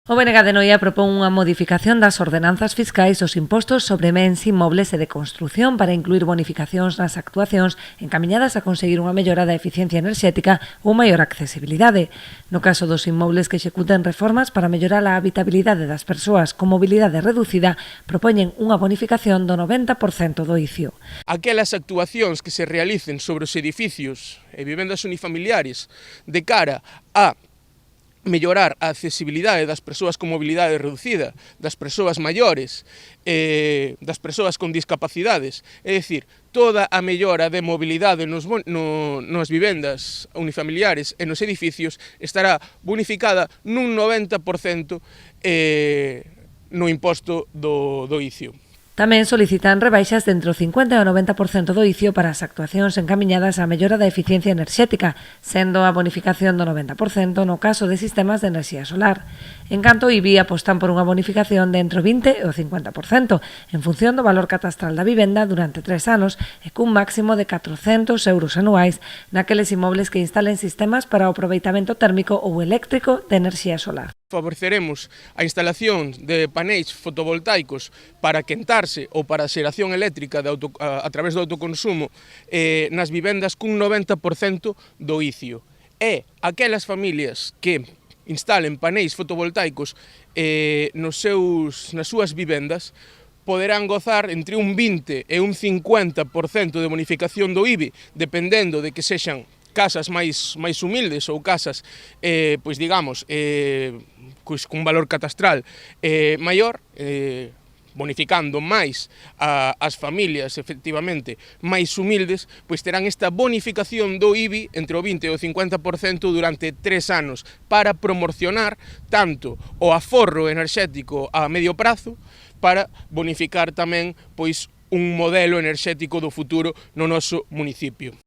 O BNG de Noia propón unha modificación das ordenanzas fiscais dos impostos sobre bens inmobles e de construción para incluir bonificacións nas actuacións encamiñadas a conseguir unha mellora da eficiencia enerxética ou maior accesibilidade. No caso dos inmobles que executen reformas para mellorar a habitabilidade das persoas con mobilidade reducida, propoñen unha bonificación do 90% do ICIO. Aquelas actuacións que se realicen sobre os edificios e vivendas unifamiliares de cara a mellorar a accesibilidade das persoas con mobilidade reducida, das persoas maiores, das persoas con discapacidades, é dicir, toda a mellora de mobilidade nas vivendas unifamiliares e nos edificios estará bonificada nun 90% no imposto do ICIO. Tamén solicitan rebaixas de entre o 50 e o 90% do ICIO para as actuacións encamiñadas á mellora da eficiencia enerxética, sendo a bonificación do 90% no caso de sistemas de enerxía solar. En canto, IBI apostan por unha bonificación de entre o 20 e o 50%, en función do valor catastral da vivenda durante 3 anos e cun máximo de 400 euros anuais naqueles inmobles que instalen sistemas para o aproveitamento térmico ou eléctrico de enerxía solar. Favoreceremos a instalación de paneis fotovoltaicos para quentarse ou para a xeración eléctrica a través do autoconsumo nas vivendas cun 90% do ICIO. E aquelas familias que instalen paneis fotovoltaicos nas súas vivendas poderán gozar entre un 20 e un 50% de bonificación do IBI, dependendo de que sexan casas máis humildes ou casas, pois digamos, cun valor catastral maior, bonificando máis as familias, efectivamente, máis humildes, pois terán esta bonificación do IBI entre o 20 e o 50% durante 3 anos para promocionar tanto o aforro enerxético a medio prazo para bonificar tamén pois un modelo enerxético do futuro no noso municipio.